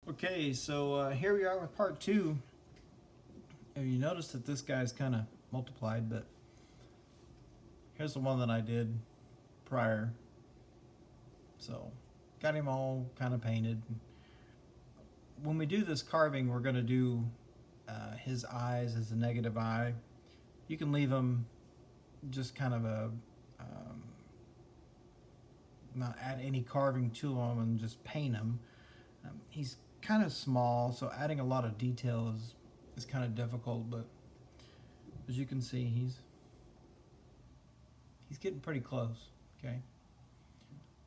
Okay, so here we are with part two. You notice that this guy's kind of multiplied, but here's the one that I did prior. So got him all kind of painted. When we do this carving, we're going to do his eyes as a negative eye. You can leave them just kind of not add any carving to them and just paint him. He's kind of small, so adding a lot of detail is kind of difficult, but as you can see, he's getting pretty close. Okay,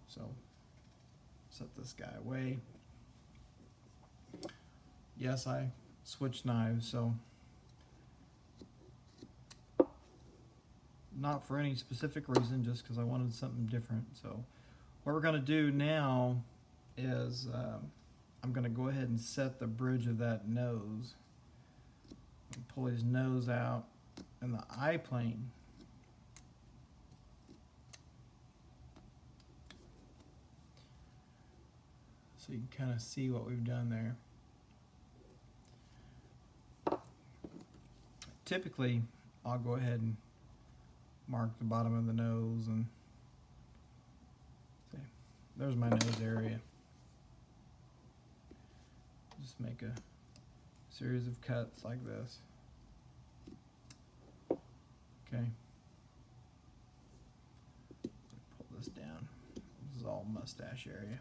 so set this guy away. Yes, I switched knives, so not for any specific reason, just because I wanted something different. So what we're going to do now is I'm going to go ahead and set the bridge of that nose. Pull his nose out and the eye plane. So you can kind of see what we've done there. Typically, I'll go ahead and mark the bottom of the nose and say, there's my nose area. Just make a series of cuts like this. Okay. Pull this down. This is all mustache area.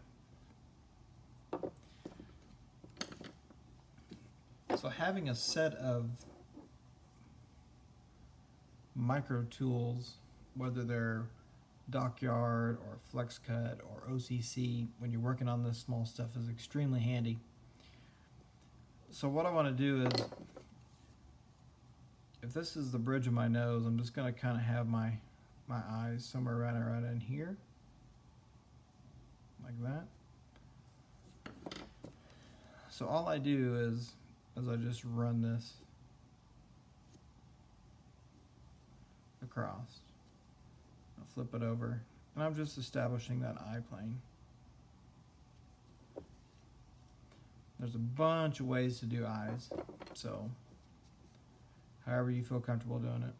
So having a set of micro tools, whether they're Dockyard or Flex Cut or OCC, when you're working on this small stuff, is extremely handy. So what I want to do is, if this is the bridge of my nose, I'm just going to kind of have my eyes somewhere right in here, like that. So all I do is I just run this across. I'll flip it over, and I'm just establishing that eye plane. There's a bunch of ways to do eyes, so however you feel comfortable doing it.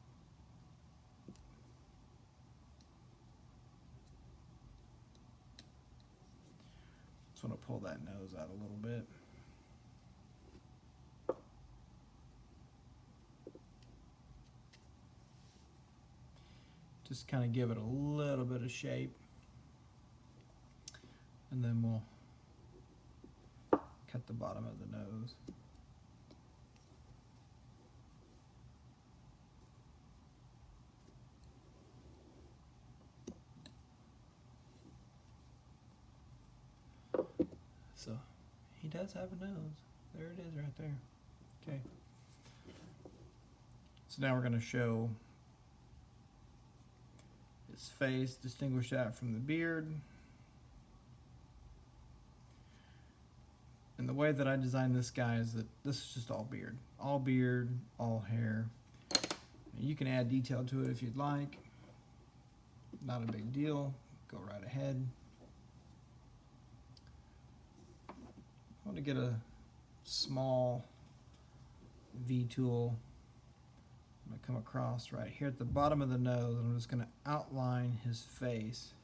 Just want to pull that nose out a little bit. Just kind of give it a little bit of shape, and then we'll cut the bottom of the nose. So he does have a nose. There it is right there. Okay. So now we're going to show his face, distinguish that from the beard. And the way that I designed this guy is that this is just all beard, all hair. You can add detail to it if you'd like. Not a big deal. Go right ahead. I want to get a small V tool. I'm going to come across right here at the bottom of the nose, and I'm just going to outline his face.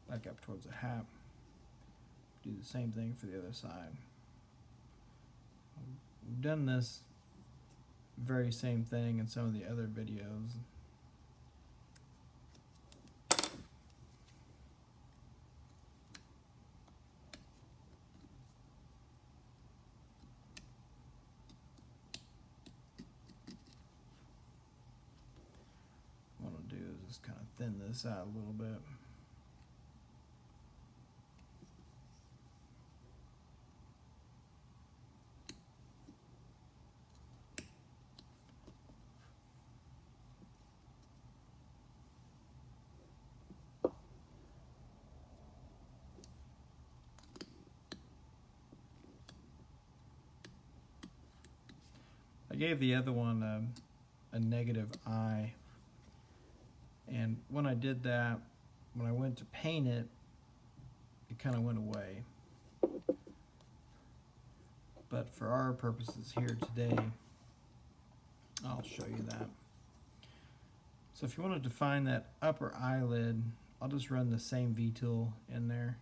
Back up towards the hat. Do the same thing for the other side. We've done this very same thing in some of the other videos. What I'll do is just kind of thin this out a little bit. I gave the other one a negative eye, and when I did that, when I went to paint it, it kind of went away. But for our purposes here today, I'll show you that. So if you want to define that upper eyelid, I'll just run the same V-tool in there,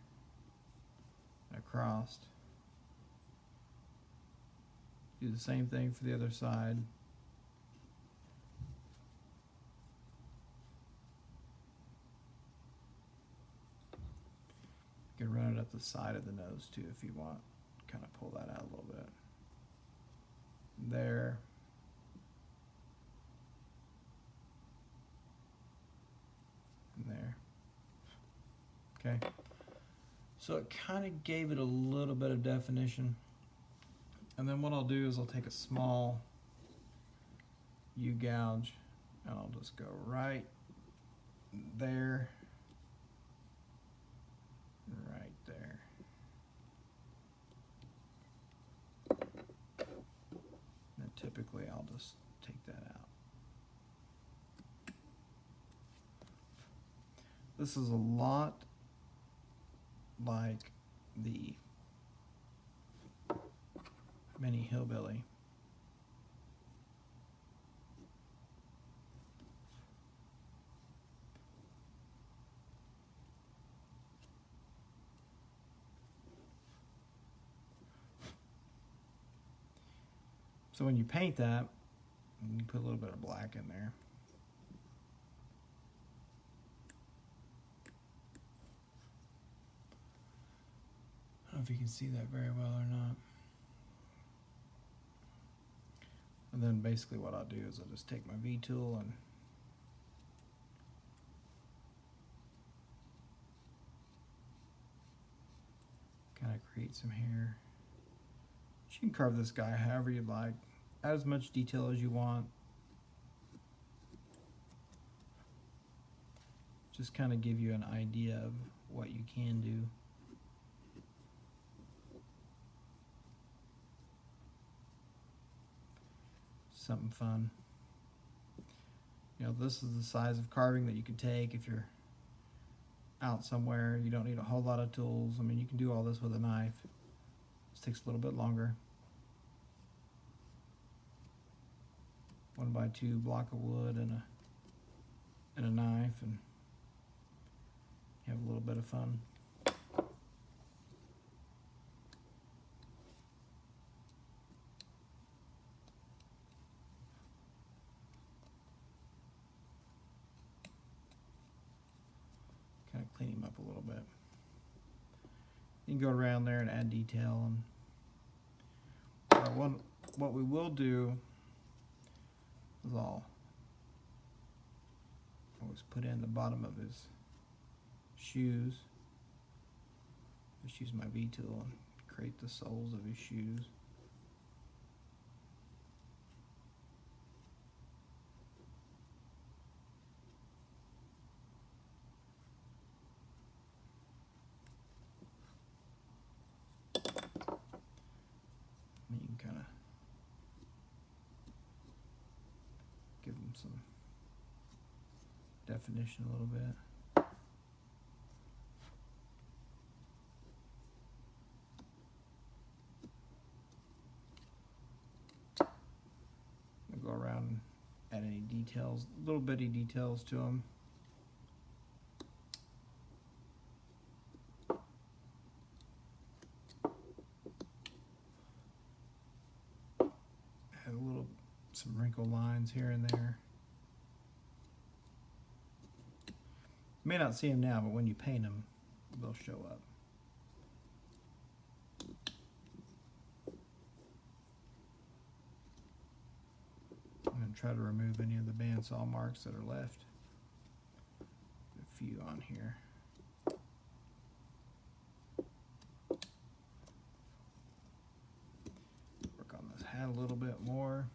across. Do the same thing for the other side. You can run it up the side of the nose too if you want. Kind of pull that out a little bit. There. And there. Okay. So it kind of gave it a little bit of definition. And then what I'll do is I'll take a small U-gouge and I'll just go right there, right there. And typically I'll just take that out. This is a lot like the Mini Hillbilly. So when you paint that, you put a little bit of black in there. I don't know if you can see that very well or not. And then basically what I'll do is I'll just take my V-tool and kind of create some hair. You can carve this guy however you'd like. Add as much detail as you want. Just kind of give you an idea of what you can do. Something fun. You know, this is the size of carving that you could take if you're out somewhere. You don't need a whole lot of tools. I mean, you can do all this with a knife. This takes a little bit longer. 1x2 block of wood and a knife, and you have a little bit of fun. Kind of clean him up a little bit. You can go around there and add detail. And what we will do is I'll always put in the bottom of his shoes. Just use my V-tool and create the soles of his shoes. And you can kind of give them some definition a little bit. I'll go around and add any details, little bitty details to them. Add some wrinkle lines here and there. You may not see them now, but when you paint them, they'll show up. I'm going to try to remove any of the bandsaw marks that are left. A few on here. Work on this hat a little bit more.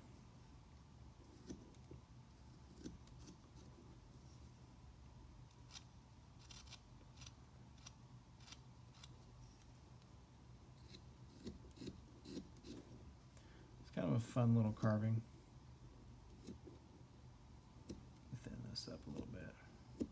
It's kind of a fun little carving. Thin this up a little bit.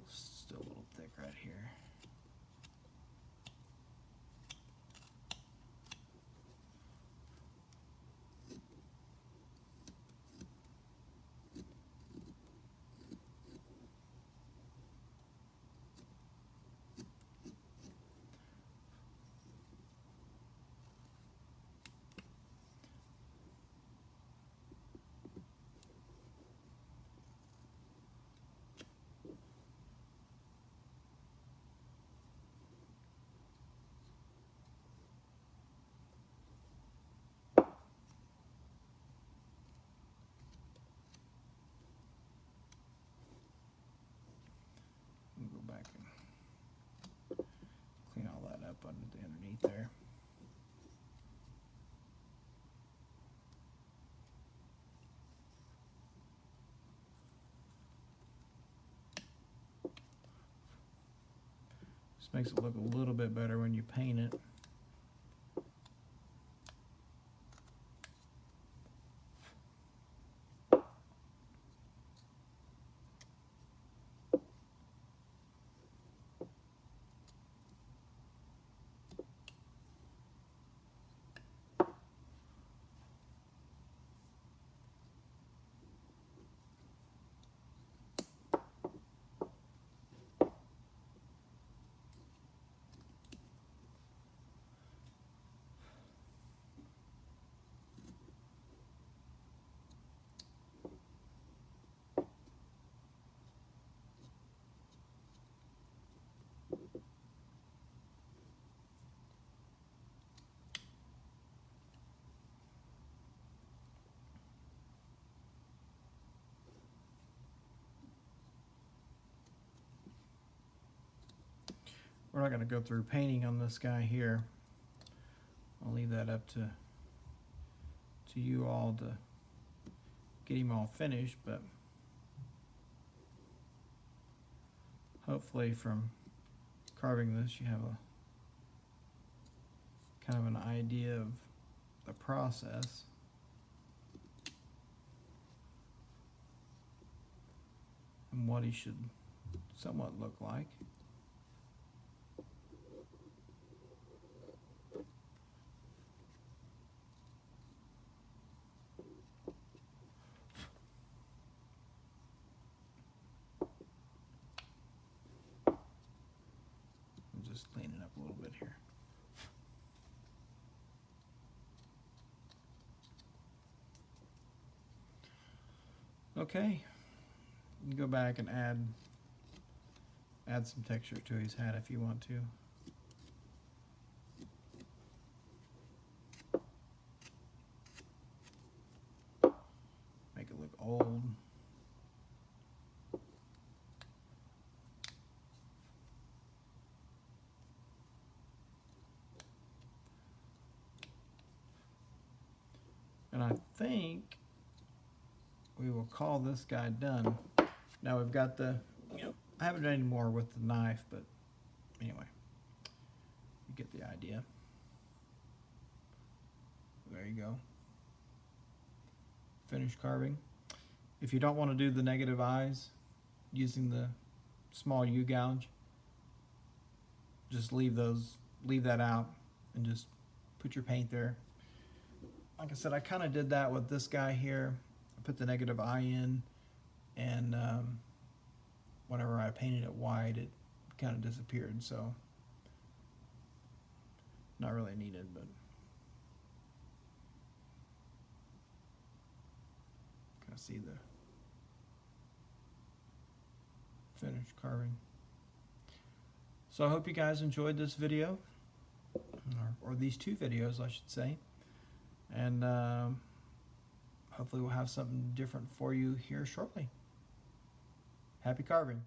Still a little thick right here. Go back and clean all that up underneath there. Just makes it look a little bit better when you paint it. We're not going to go through painting on this guy here. I'll leave that up to you all to get him all finished, but hopefully from carving this you have a kind of an idea of the process. And what he should somewhat look like. Just clean it up a little bit here. Okay, you can go back and add some texture to his hat if you want to. Make it look old. And I think we will call this guy done. Now we've got the, I haven't done any more with the knife, but anyway, you get the idea. There you go. Finished carving. If you don't want to do the negative eyes using the small U-gouge, just leave that out and just put your paint there. Like I said, I kind of did that with this guy here. I put the negative eye in, and whenever I painted it white, it kind of disappeared, so not really needed, but kind of see the finished carving. So I hope you guys enjoyed this video, or these two videos, I should say. And hopefully we'll have something different for you here shortly. Happy carving.